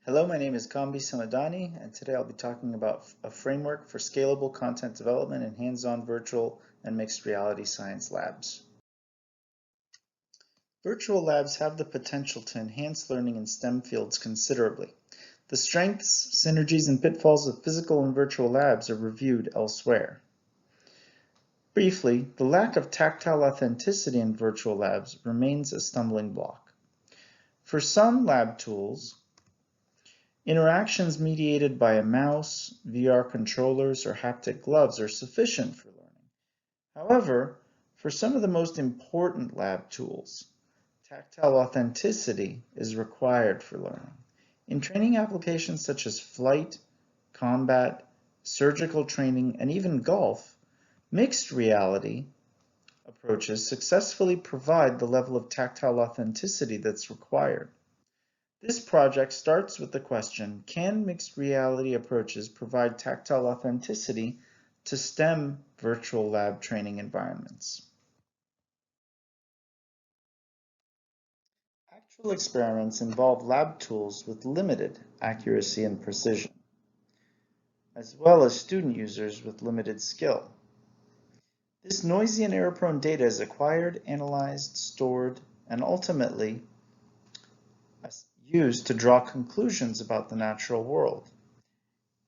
Hello, my name is Kambi Samadani, and today I'll be talking about a framework for scalable content development in hands-on virtual and mixed reality science labs. Virtual labs have the potential to enhance learning in STEM fields considerably. The strengths, synergies, and pitfalls of physical and virtual labs are reviewed elsewhere. Briefly, the lack of tactile authenticity in virtual labs remains a stumbling block. For some lab tools, interactions mediated by a mouse, VR controllers, or haptic gloves are sufficient for learning. However, for some of the most important lab tools, tactile authenticity is required for learning. In training applications such as flight, combat, surgical training, and even golf, mixed reality approaches successfully provide the level of tactile authenticity that's required. This project starts with the question, can mixed reality approaches provide tactile authenticity to STEM virtual lab training environments? Actual experiments involve lab tools with limited accuracy and precision, as well as student users with limited skill. This noisy and error-prone data is acquired, analyzed, stored, and ultimately used to draw conclusions about the natural world.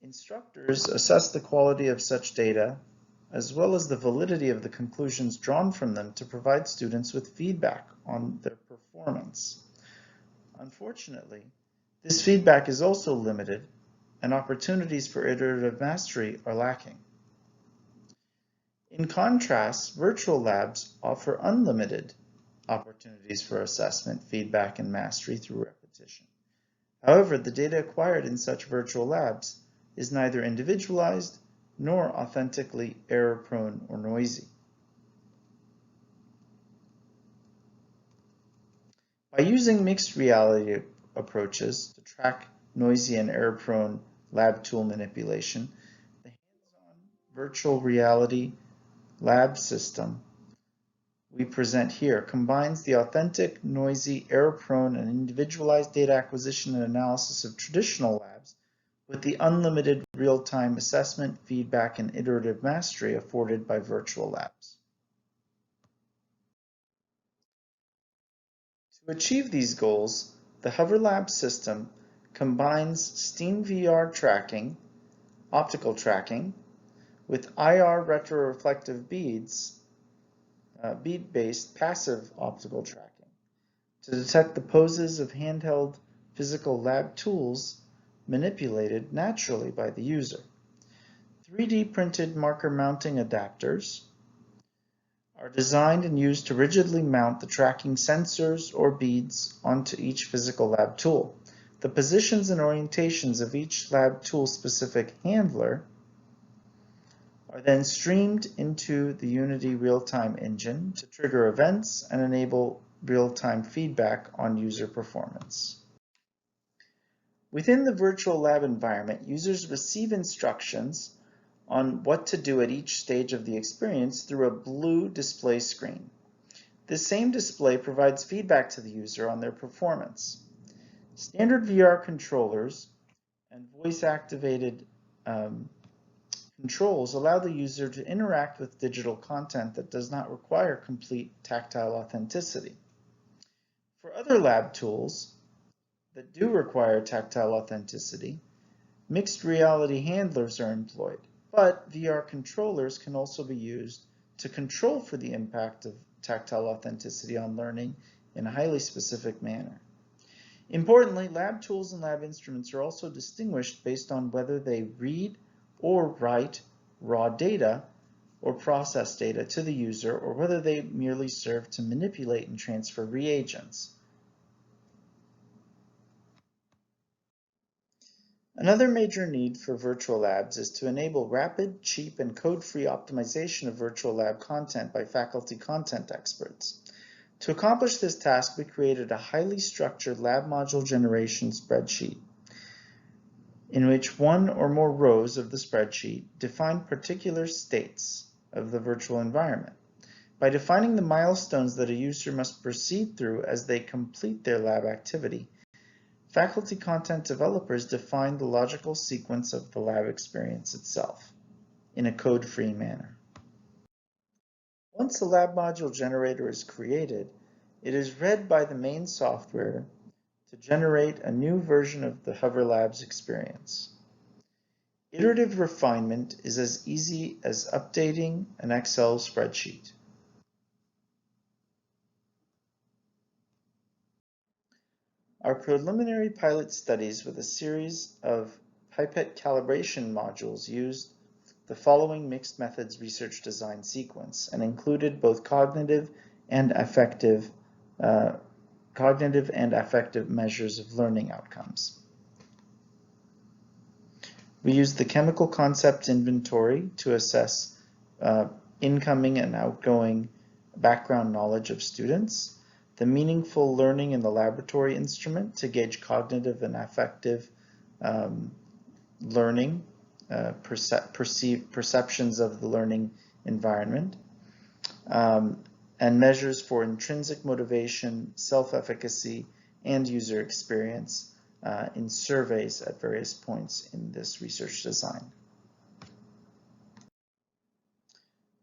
Instructors assess the quality of such data, as well as the validity of the conclusions drawn from them to provide students with feedback on their performance. Unfortunately, this feedback is also limited, and opportunities for iterative mastery are lacking. In contrast, virtual labs offer unlimited opportunities for assessment, feedback, and mastery through repetition. However, the data acquired in such virtual labs is neither individualized nor authentically error-prone or noisy. By using mixed reality approaches to track noisy and error-prone lab tool manipulation, the hands-on virtual reality lab system we present here combines the authentic, noisy, error-prone, and individualized data acquisition and analysis of traditional labs with the unlimited real-time assessment, feedback, and iterative mastery afforded by virtual labs. To achieve these goals, the HoverLab system combines SteamVR tracking, optical tracking, with IR retroreflective beads, bead-based passive optical tracking, to detect the poses of handheld physical lab tools manipulated naturally by the user. 3D printed marker mounting adapters are designed and used to rigidly mount the tracking sensors or beads onto each physical lab tool. The positions and orientations of each lab tool-specific handler are then streamed into the Unity real-time engine to trigger events and enable real-time feedback on user performance. Within the virtual lab environment, users receive instructions on what to do at each stage of the experience through a blue display screen. This same display provides feedback to the user on their performance. Standard VR controllers and voice-activated controls allow the user to interact with digital content that does not require complete tactile authenticity. For other lab tools that do require tactile authenticity, mixed reality handlers are employed, but VR controllers can also be used to control for the impact of tactile authenticity on learning in a highly specific manner. Importantly, lab tools and lab instruments are also distinguished based on whether they read or write raw data or process data to the user, or whether they merely serve to manipulate and transfer reagents. Another major need for virtual labs is to enable rapid, cheap, and code-free optimization of virtual lab content by faculty content experts. To accomplish this task, we created a highly structured lab module generation spreadsheet, in which one or more rows of the spreadsheet define particular states of the virtual environment. By defining the milestones that a user must proceed through as they complete their lab activity, Faculty content developers define the logical sequence of the lab experience itself in a code-free manner. Once the lab module generator is created, it is read by the main software to generate a new version of the Hover Labs experience. Iterative refinement is as easy as updating an Excel spreadsheet. Our preliminary pilot studies with a series of pipette calibration modules used the following mixed methods research design sequence and included both cognitive and affective measures of learning outcomes. We used the chemical concept inventory to assess incoming and outgoing background knowledge of students, the meaningful learning in the laboratory instrument to gauge cognitive and affective learning, perceptions of the learning environment, and measures for intrinsic motivation, self-efficacy, and user experience in surveys at various points in this research design.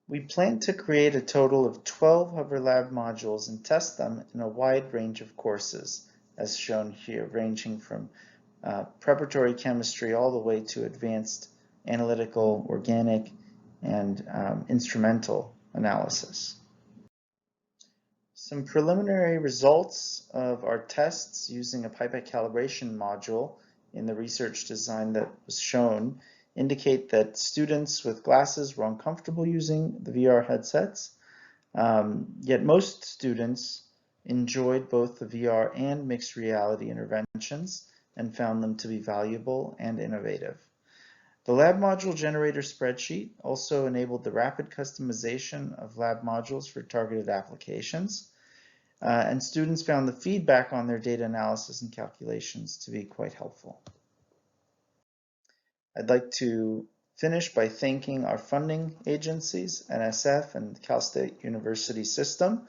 We plan to create a total of 12 Hover Lab modules and test them in a wide range of courses, as shown here, ranging from preparatory chemistry all the way to advanced analytical, organic, and instrumental analysis. Some preliminary results of our tests using a pipette calibration module in the research design that was shown indicate that students with glasses were uncomfortable using the VR headsets, yet most students enjoyed both the VR and mixed reality interventions and found them to be valuable and innovative. The lab module generator spreadsheet also enabled the rapid customization of lab modules for targeted applications, and students found the feedback on their data analysis and calculations to be quite helpful. I'd like to finish by thanking our funding agencies, NSF and Cal State University System,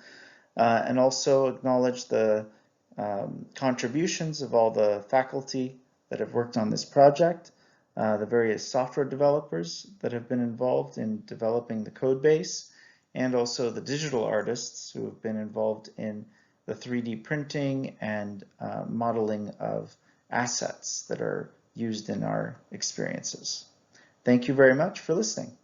and also acknowledge the contributions of all the faculty that have worked on this project, the various software developers that have been involved in developing the code base, and also the digital artists who have been involved in the 3D printing and modeling of assets that are used in our experiences. Thank you very much for listening.